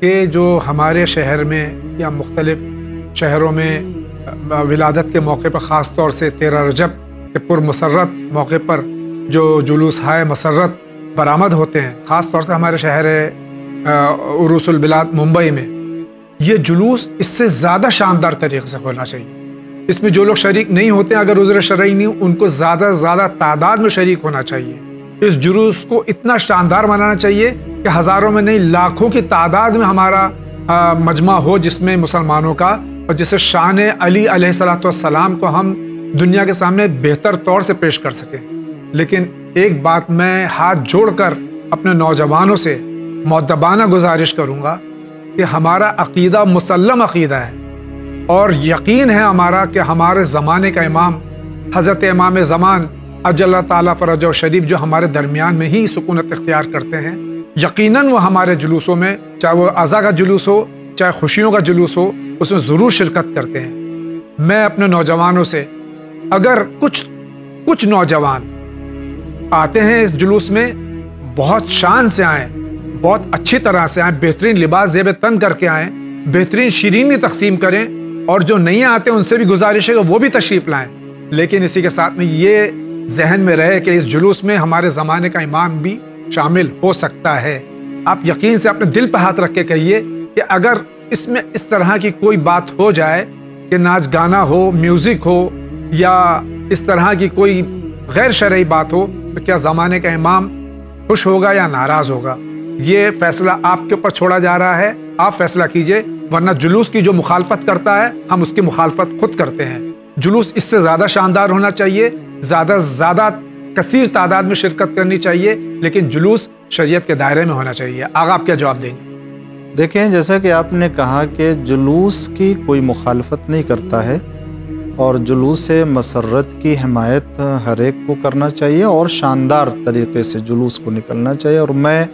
کہ جو ہمارے شہر میں یا مختلف شہروں میں ولادت کے موقع پر خاص طور سے 13 رجب کے پرمسرت موقع پر جو جلوس ہائے مسرت برآمد ہوتے ہیں، خاص طور سے ہمارے شہر عروس البلاد ممبئی میں، یہ جلوس اس سے زیادہ شاندار طریقے سے ہونا چاہیے۔ اس میں جو لوگ شریک نہیں ہوتے ہیں، اگر عذر شرعی نہیں، ان کو زیادہ سے زیادہ تعداد میں شریک ہونا چاہیے۔ اس جلوس کو اتنا شاندار بنانا چاہیے کہ ہزاروں میں نہیں، لاکھوں کی تعداد میں ہمارا مجمع ہو، جس میں مسلمانوں کا، اور جسے شان علی علیہ الصلوۃ والسلام کو ہم دنیا کے سامنے بہتر طور سے پیش کر سکیں۔ لیکن ایک بات میں ہاتھ جوڑ کر اپنے نوجوانوں سے مؤدبانہ گزارش کروں گا کہ ہمارا عقیدہ مسلم عقیدہ ہے، اور یقین ہے ہمارا کہ ہمارے زمانے کا امام حضرت امام زمان اجل اللہ تعالیٰ فرجہ شریف جو ہمارے درمیان میں ہی سکونت اختیار کرتے ہیں، یقیناً وہ ہمارے جلوسوں میں، چاہے وہ عزا کا جلوس ہو چاہے خوشیوں کا جلوس ہو، اس میں ضرور شرکت کرتے ہیں۔ میں اپنے نوجوانوں سے، اگر کچھ نوجوان آتے ہیں اس جلوس میں، بہت شان سے آئیں، بہت اچھی طرح سے آئیں، بہترین لباس زیب تن کر کے آئیں، بہترین شیرینی تقسیم کریں، اور جو نہیں آتے ان سے بھی گزارش ہے کہ وہ بھی تشریف لائیں۔ لیکن اسی کے ساتھ میں یہ ذہن میں رہے کہ اس جلوس میں ہمارے زمانے کا امام بھی شامل ہو سکتا ہے۔ آپ یقین سے اپنے دل پہ ہاتھ رکھ کے کہیے کہ اگر اس میں اس طرح کی کوئی بات ہو جائے کہ ناچ گانا ہو، میوزک ہو، یا اس طرح کی کوئی غیر شرعی بات ہو، تو کیا زمانے کا امام خوش ہوگا یا ناراض ہوگا؟ یہ فیصلہ آپ کے اوپر چھوڑا جا رہا ہے، آپ فیصلہ کیجئے، ورنہ جلوس کی جو مخالفت کرتا ہے، ہم اس کی مخالفت خود کرتے ہیں۔ جلوس اس سے زیادہ شاندار ہونا چاہیے، زیادہ سے زیادہ کثیر تعداد میں شرکت کرنی چاہیے، لیکن جلوس شریعت کے دائرے میں ہونا چاہیے۔ آگا آپ کیا جواب دیں گے؟ دیکھیں، جیسا کہ آپ نے کہا کہ جلوس کی کوئی مخالفت نہیں کرتا ہے، اور جلوس مسرت کی حمایت ہر ایک کو کرنا چاہیے، اور شاندار طریقے سے جلوس کو نکلنا چاہیے۔ اور میں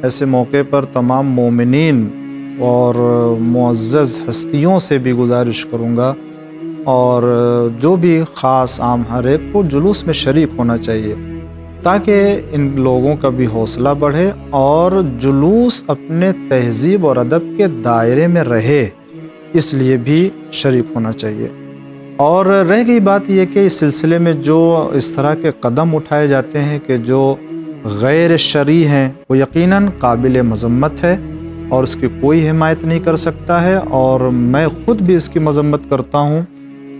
ایسے موقع پر تمام مومنین اور معزز ہستیوں سے بھی گزارش کروں گا، اور جو بھی خاص عام ہر ایک کو جلوس میں شریک ہونا چاہیے، تاکہ ان لوگوں کا بھی حوصلہ بڑھے اور جلوس اپنے تہذیب اور ادب کے دائرے میں رہے، اس لیے بھی شریک ہونا چاہیے۔ اور رہ گئی بات یہ کہ اس سلسلے میں جو اس طرح کے قدم اٹھائے جاتے ہیں کہ جو غیر شرعی ہیں، وہ یقیناً قابل مذمت ہے، اور اس کی کوئی حمایت نہیں کر سکتا ہے۔ اور میں خود بھی اس کی مذمت کرتا ہوں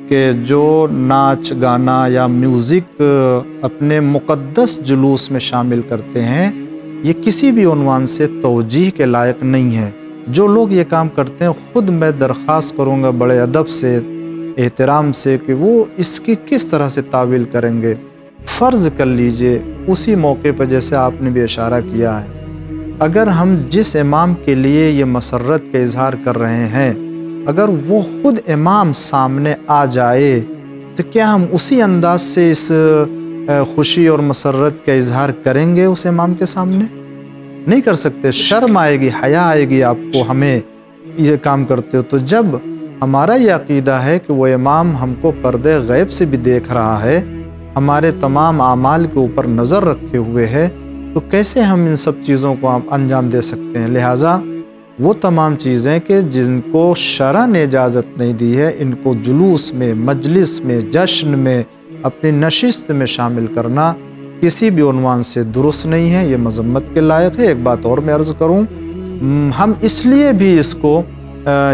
کہ جو ناچ گانا یا میوزک اپنے مقدس جلوس میں شامل کرتے ہیں، یہ کسی بھی عنوان سے توجیہ کے لائق نہیں ہے۔ جو لوگ یہ کام کرتے ہیں، خود میں درخواست کروں گا بڑے ادب سے، احترام سے، کہ وہ اس کی کس طرح سے تعویل کریں گے۔ فرض کر لیجئے اسی موقع پر، جیسے آپ نے بھی اشارہ کیا ہے، اگر ہم جس امام کے لیے یہ مسرت کا اظہار کر رہے ہیں، اگر وہ خود امام سامنے آ جائے، تو کیا ہم اسی انداز سے اس خوشی اور مسرت کا اظہار کریں گے اس امام کے سامنے؟ نہیں کر سکتے۔ شرم آئے گی، حیا آئے گی آپ کو، ہمیں یہ کام کرتے ہو۔ تو جب ہمارا یہ عقیدہ ہے کہ وہ امام ہم کو پردے غیب سے بھی دیکھ رہا ہے، ہمارے تمام اعمال کے اوپر نظر رکھے ہوئے ہے، تو کیسے ہم ان سب چیزوں کو انجام دے سکتے ہیں؟ لہٰذا وہ تمام چیزیں کہ جن کو شرع نے اجازت نہیں دی ہے، ان کو جلوس میں، مجلس میں، جشن میں، اپنی نشست میں شامل کرنا کسی بھی عنوان سے درست نہیں ہے، یہ مذمت کے لائق ہے۔ ایک بات اور میں عرض کروں، ہم اس لیے بھی اس کو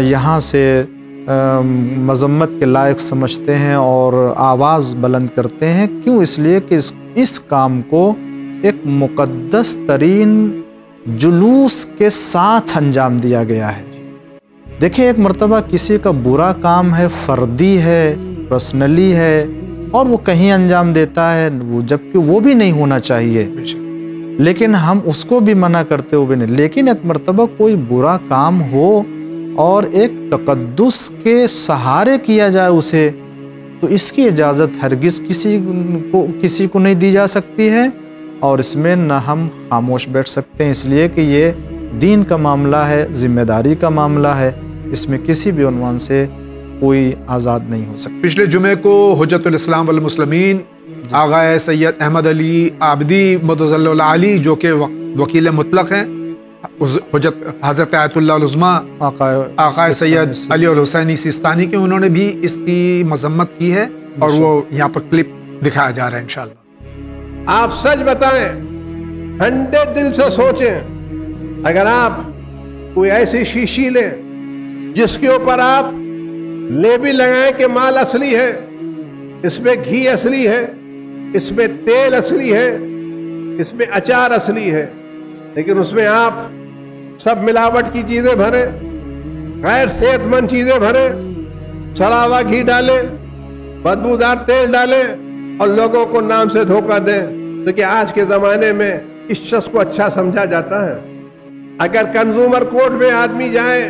یہاں سے مذمت کے لائق سمجھتے ہیں اور آواز بلند کرتے ہیں، کیوں؟ اس لیے کہ اس کام کو ایک مقدس ترین جلوس کے ساتھ انجام دیا گیا ہے۔ دیکھیں، ایک مرتبہ کسی کا برا کام ہے، فردی ہے، پرسنلی ہے، اور وہ کہیں انجام دیتا ہے، جبکہ وہ بھی نہیں ہونا چاہیے، لیکن ہم اس کو بھی منع کرتے ہوئے نہیں۔ لیکن ایک مرتبہ کوئی برا کام ہو اور ایک تقدس کے سہارے کیا جائے اسے، تو اس کی اجازت ہرگز کسی کو نہیں دی جا سکتی ہے، اور اس میں نہ ہم خاموش بیٹھ سکتے ہیں، اس لیے کہ یہ دین کا معاملہ ہے، ذمہ داری کا معاملہ ہے، اس میں کسی بھی عنوان سے کوئی آزاد نہیں ہو سکتا۔ پچھلے جمعے کو حجت الاسلام والمسلمین آغا سید احمد علی عابدی مدظل العالی، جو کہ وکیل مطلق ہیں، حضرت آیت اللہ العظمیٰ آقا سید علی الحسینی سیستانی کے انہوں نے بھی اس کی مذمت کی ہے، اور وہ یہاں پر کلپ دکھایا جا رہا ہے انشاءاللہ۔ آپ سچ بتائیں، 100 دل سے سوچیں، اگر آپ کوئی ایسی شیشی لیں جس کے اوپر آپ لیبل لگائیں کہ مال اصلی ہے، اس میں گھی اصلی ہے، اس میں تیل اصلی ہے، اس میں اچار اصلی ہے، لیکن اس میں آپ سب ملاوٹ کی چیزیں بھریں، غیر صحت مند چیزیں بھریں، سڑا ہوا گھی ڈالیں، بدبودار تیل ڈالیں اور لوگوں کو نام سے دھوکہ دیں، تو کہ آج کے زمانے میں اس شخص کو اچھا سمجھا جاتا ہے۔ اگر کنزیومر کورٹ میں آدمی جائے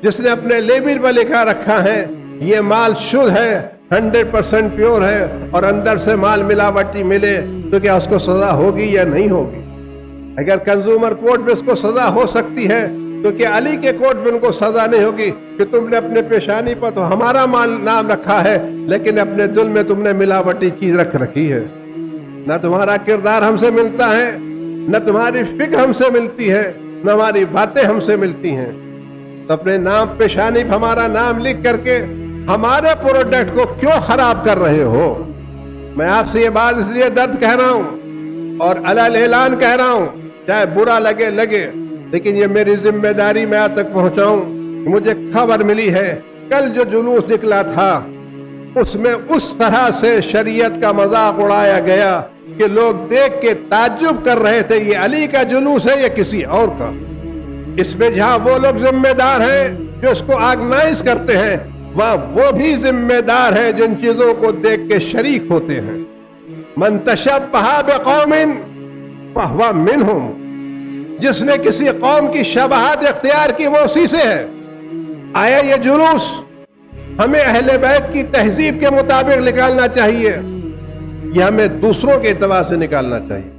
جس نے اپنے لیبل پر لکھا رکھا ہے یہ مال شدھ ہے، 100% پیور ہے، اور اندر سے مال ملاوٹی ملے، تو کیا اس کو سزا ہوگی یا نہیں ہوگی؟ اگر کنزیومر کورٹ میں اس کو سزا ہو سکتی ہے تو کیا علی کے کورٹ میں ان کو سزا نہیں ہوگی کہ تم نے اپنے پیشانی پر تو ہمارا مال نام رکھا ہے لیکن اپنے دل میں تم نے ملاوٹی چیز رکھ رکھی ہے؟ نہ تمہارا کردار ہم سے ملتا ہے، نہ تمہاری فکر ہم سے ملتی ہے، نہ ہماری باتیں ہم سے ملتی ہیں، تو اپنے نام پیشانی پر ہمارا نام لکھ کر کے ہمارے پروڈکٹ کو کیوں خراب کر رہے ہو؟ میں آپ سے یہ بات اس لیے درد کہہ رہا ہوں اور علل اعلان کہہ رہا ہوں، چاہے برا لگے لیکن یہ میری ذمہ داری میں آپ تک پہنچاؤں۔ مجھے خبر ملی ہے کل جو جلوس نکلا تھا اس میں اس طرح سے شریعت کا مذاق اڑایا گیا کہ لوگ دیکھ کے تعجب کر رہے تھے یہ علی کا جلوس ہے یا کسی اور کا۔ اس میں جہاں وہ لوگ ذمہ دار ہیں جو اس کو آرگنائز کرتے ہیں، وہاں وہ بھی ذمہ دار ہیں جن چیزوں کو دیکھ کے شریک ہوتے ہیں۔ من تشبہ بقوم فہو منہم، جس نے کسی قوم کی شباہت اختیار کی وہ اسی سے ہے۔ آیا یہ جلوس ہمیں اہل بیت کی تہذیب کے مطابق نکالنا چاہیے یا ہمیں دوسروں کے اعتبار سے نکالنا چاہیے؟